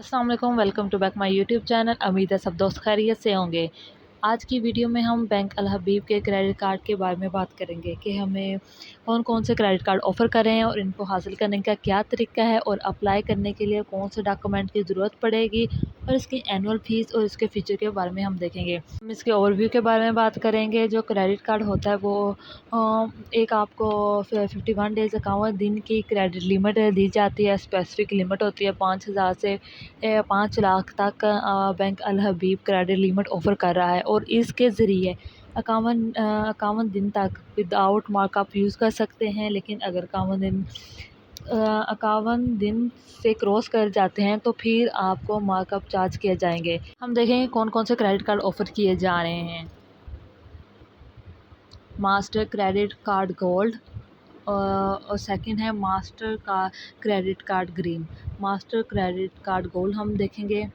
अस्सलाम वालेकुम, welcome to back my YouTube channel. उम्मीद है सब दोस्त खैरियत से होंगे। आज की वीडियो में हम बैंक अल हबीब के क्रेडिट कार्ड के बारे में बात करेंगे कि हमें कौन कौन से क्रेडिट कार्ड ऑफ़र कर रहे हैं और इनको हासिल करने का क्या तरीका है और अप्लाई करने के लिए कौन से डॉक्यूमेंट की ज़रूरत पड़ेगी और इसकी एनुअल फ़ीस और इसके फ़ीचर के बारे में हम देखेंगे। हम इसके ओवरव्यू के बारे में बात करेंगे। जो क्रेडिट कार्ड होता है वो एक आपको 51 डेज़ 51 दिन की क्रेडिट लिमिट दी जाती है। स्पेसिफिक लिमिट होती है 5000 से 5 लाख तक बैंक अल हबीब क्रेडिट लिमिट ऑफ़र कर रहा है और इसके ज़रिए 51 दिन तक विदाउट मार्कअप यूज़ कर सकते हैं। लेकिन अगर 51 दिन से क्रॉस कर जाते हैं तो फिर आपको मार्कअप चार्ज किए जाएंगे। हम देखेंगे कौन कौन से क्रेडिट कार्ड ऑफ़र किए जा रहे हैं। मास्टर क्रेडिट कार्ड गोल्ड और सेकंड है मास्टर का credit card green. Master credit card gold हम देखेंगे।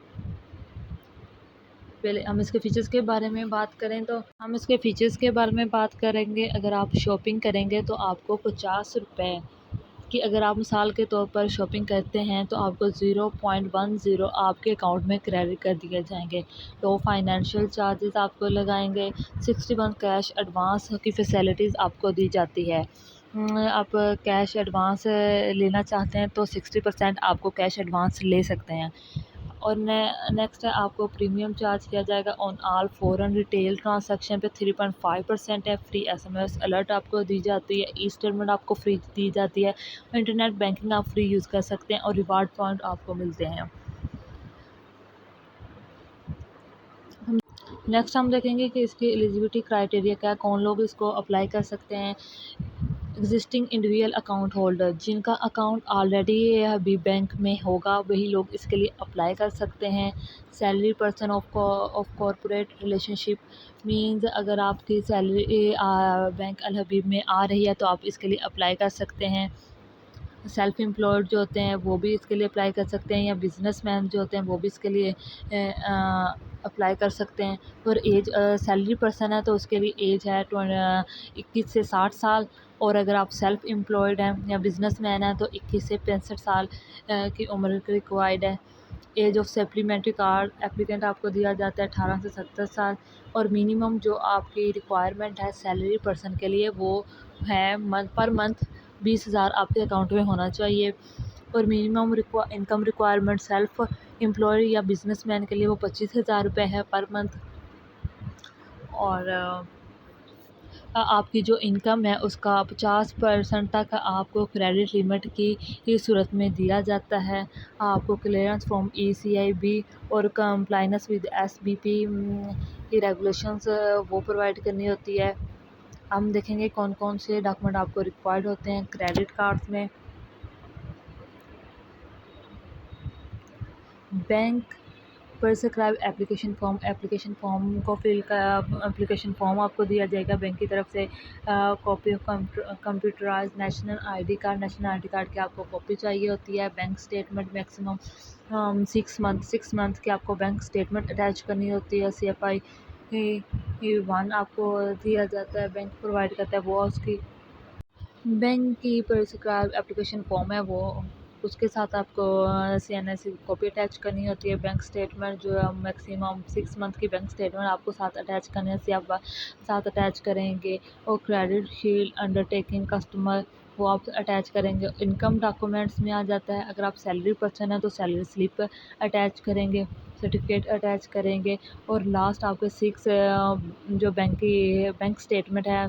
पहले हम इसके फ़ीचर्स के बारे में बात करें तो अगर आप शॉपिंग करेंगे तो आपको 50 रुपये कि अगर आप मिसाल के तौर पर शॉपिंग करते हैं तो आपको 0.10 आपके अकाउंट में क्रेडिट कर दिए जाएंगे। तो फाइनेंशियल चार्जेस आपको लगाएंगे। 61 कैश एडवांस की फैसिलिटीज़ आपको दी जाती है। आप कैश एडवांस लेना चाहते हैं तो 60% आपको कैश एडवांस ले सकते हैं। और नेक्स्ट है आपको प्रीमियम चार्ज किया जाएगा on all foreign retail transaction पे 3.5% है। फ्री एसएमएस अलर्ट आपको दी जाती है। ई स्टेटमेंट आपको फ्री दी जाती है। इंटरनेट बैंकिंग आप फ्री यूज़ कर सकते हैं और रिवार्ड पॉइंट आपको मिलते हैं। नेक्स्ट हम देखेंगे कि इसकी एलिजिबिलिटी क्राइटेरिया क्या है, कौन लोग इसको अप्लाई कर सकते हैं। एग्जिस्टिंग इंडिविजुअल अकाउंट होल्डर, जिनका अकाउंट ऑलरेडी हबीब बैंक में होगा वही लोग इसके लिए अप्लाई कर सकते हैं। Salary person of corporate relationship means अगर आपकी सैलरी बैंक अल हबीब में आ रही है तो आप इसके लिए अप्लाई कर सकते हैं। सेल्फ एम्प्लॉयड जो होते हैं वो भी इसके लिए अप्लाई कर सकते हैं, या बिजनेसमैन जो होते हैं वो भी इसके लिए अप्लाई कर सकते हैं। और एज सैलरी पर्सन है तो उसके लिए एज है 21 से 60 साल। और अगर आप सेल्फ एम्प्लॉयड हैं या बिजनेसमैन हैं तो 21 से 65 साल की उम्र रिक्वायर्ड है। Age of supplementary card applicant आपको दिया जाता है 18 से 70 साल। और मिनिमम जो आपकी रिक्वायरमेंट है सैलरी पर्सन के लिए वो है पर मंथ 20,000 आपके अकाउंट में होना चाहिए। और minimum income requirement self employ या बिजनेसमैन के लिए वो 25,000 रुपये है पर मंथ। और आपकी जो इनकम है उसका 50% तक आपको क्रेडिट लिमिट की सूरत में दिया जाता है। आपको क्लियरेंस फ्रॉम ECIB और कंप्लायंस विद SBP की रेगुलेशंस वो प्रोवाइड करनी होती है। हम देखेंगे कौन कौन से डॉक्यूमेंट आपको रिक्वायर्ड होते हैं क्रेडिट कार्ड्स में। बैंक प्रिस्क्राइब एप्लीकेशन फॉर्म को फिल का एप्लीकेशन फॉर्म आपको दिया जाएगा बैंक की तरफ से। Copy of computerize national ID card की आपको कॉपी चाहिए होती है। बैंक स्टेटमेंट मैक्सिमम 6 मंथ की आपको बैंक स्टेटमेंट अटैच करनी होती है। CFI 1 आपको दिया जाता है, बैंक प्रोवाइड करता है वो उसकी बैंक की प्रिस्क्राइब एप्लीकेशन फॉर्म है वो उसके साथ आपको CNS की कॉपी अटैच करनी होती है। बैंक स्टेटमेंट जो है मैक्सिमम 6 मंथ की बैंक स्टेटमेंट आपको साथ अटैच करने से आप साथ अटैच करेंगे। और क्रेडिट शील्ड अंडरटेकिंग कस्टमर वो आप अटैच करेंगे। इनकम डॉक्यूमेंट्स में आ जाता है, अगर आप सैलरी पर्सन हैं तो सैलरी स्लिप अटैच करेंगे, सर्टिफिकेट अटैच करेंगे। और लास्ट आपके 6 जो बैंक स्टेटमेंट है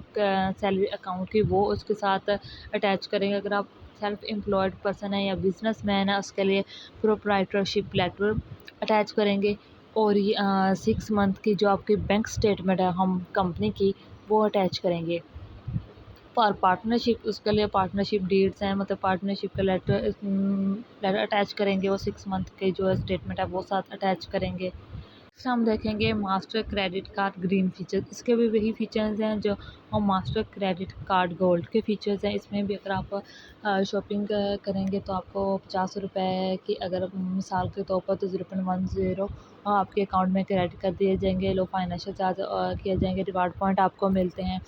सैलरी अकाउंट की वो उसके साथ अटैच करेंगे। अगर आप सेल्फ एम्प्लॉयड पर्सन है या बिजनेसमैन है उसके लिए प्रोप्राइटरशिप लेटर अटैच करेंगे। और ये 6 मंथ की जो आपकी बैंक स्टेटमेंट है हम कंपनी की वो अटैच करेंगे। फॉर पार्टनरशिप उसके लिए पार्टनरशिप डीड्स हैं, मतलब पार्टनरशिप का लेटर अटैच करेंगे। वो 6 मंथ के जो स्टेटमेंट है वो साथ अटैच करेंगे। हम देखेंगे master credit card green feature, इसके भी वही फीचर्स हैं जो हम मास्टर क्रेडिट कार्ड गोल्ड के फीचर्स हैं। इसमें भी अगर आप शॉपिंग करेंगे तो आपको 50 रुपये की अगर मिसाल के तौर पर तो 0.10 आपके अकाउंट में क्रेडिट कर दिए जाएंगे। लो फाइनेंशियल चार्ज किए जाएंगे। रिवार्ड पॉइंट आपको मिलते हैं।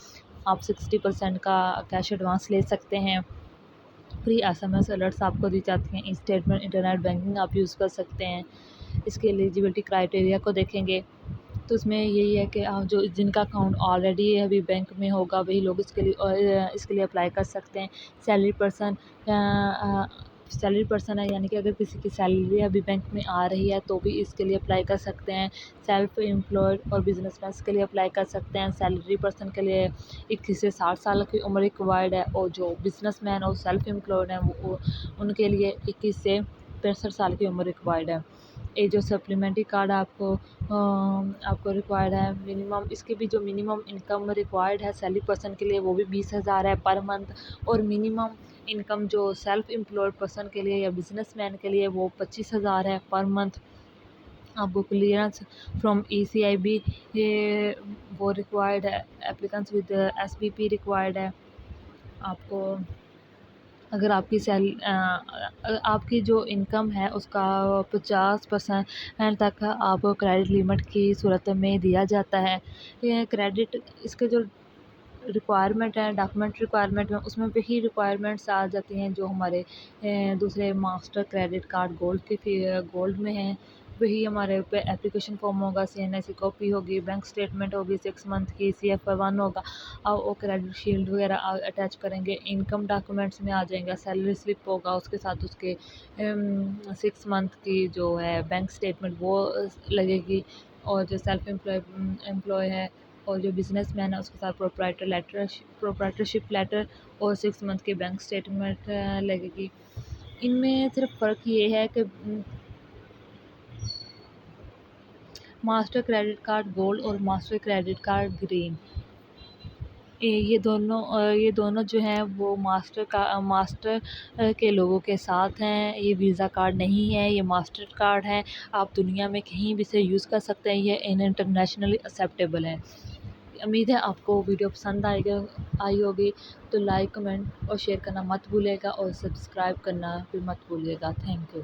आप 60% का कैश एडवांस ले सकते हैं। फ्री SMS अलर्ट्स आपको दी जाती हैं। ई स्टेटमेंट इंटरनेट बैंकिंग आप यूज़ कर सकते हैं। इसके एलिजिबिलिटी क्राइटेरिया को देखेंगे तो उसमें यही है कि जो जिनका अकाउंट ऑलरेडी अभी बैंक में होगा वही लोग इसके लिए अप्लाई कर सकते हैं। सैलरी पर्सन सैलरी पर्सन है, यानी कि अगर किसी की सैलरी अभी बैंक में आ रही है तो भी इसके लिए अप्लाई कर सकते हैं। सेल्फ एम्प्लॉयड और बिजनेसमैन के लिए अप्लाई कर सकते हैं। सैलरी पर्सन के लिए 21 से 60 साल की उम्र रिक्वायर्ड है और जो बिजनेसमैन और सेल्फ एम्प्लॉयड हैं वो उनके लिए 21 से 65 साल की उम्र रिक्वायर्ड है। ये जो सप्लीमेंट्री कार्ड आपको रिक्वायर्ड है, मिनिमम इसकी भी जो मिनिमम इनकम रिक्वायर्ड है सैलरी पर्सन के लिए वो भी 20,000 है पर मंथ, और मिनिमम इनकम जो सेल्फ एम्प्लॉयड पर्सन के लिए या बिजनेसमैन के लिए वो 25,000 है पर मंथ। आपको क्लियरेंस फ्रॉम ECIB ये वो रिक्वायर्ड है। एप्लीकेंट्स विद SBP रिक्वायर्ड है। आपको अगर आपकी जो इनकम है उसका 50% तक आपको क्रेडिट लिमिट की सूरत में दिया जाता है। ये क्रेडिट इसके जो रिक्वायरमेंट है, डॉक्यूमेंट रिक्वायरमेंट में उसमें वही रिक्वायरमेंट्स आ जाती हैं जो हमारे दूसरे मास्टर क्रेडिट कार्ड गोल्ड में हैं। वही हमारे पे एप्लीकेशन फॉर्म होगा, CNSE कॉपी होगी, बैंक स्टेटमेंट होगी 6 मंथ की, CFR1 होगा और वो क्रेडिट शील्ड वगैरह अटैच करेंगे। इनकम डॉक्यूमेंट्स में आ जाएगा, सैलरी स्लिप होगा, उसके साथ उसके 6 मंथ की जो है बैंक स्टेटमेंट वो लगेगी। और जो सेल्फ एम्प्लॉय है और जो बिजनेसमैन है उसके साथ प्रोप्राइटरशिप लेटर और 6 मंथ की बैंक स्टेटमेंट लगेगी। इनमें सिर्फ फ़र्क ये है कि मास्टर क्रेडिट कार्ड गोल्ड और मास्टर क्रेडिट कार्ड ग्रीन, ये दोनों जो हैं वो मास्टर के लोगों के साथ हैं। ये वीज़ा कार्ड नहीं है, ये मास्टर कार्ड है। आप दुनिया में कहीं भी इसे यूज़ कर सकते हैं। ये इंटरनेशनली एक्सेप्टेबल है। उम्मीद है आपको वीडियो पसंद आई होगी, तो लाइक, कमेंट और शेयर करना मत भूलिएगा और सब्सक्राइब करना भी मत भूलिएगा। Thank you.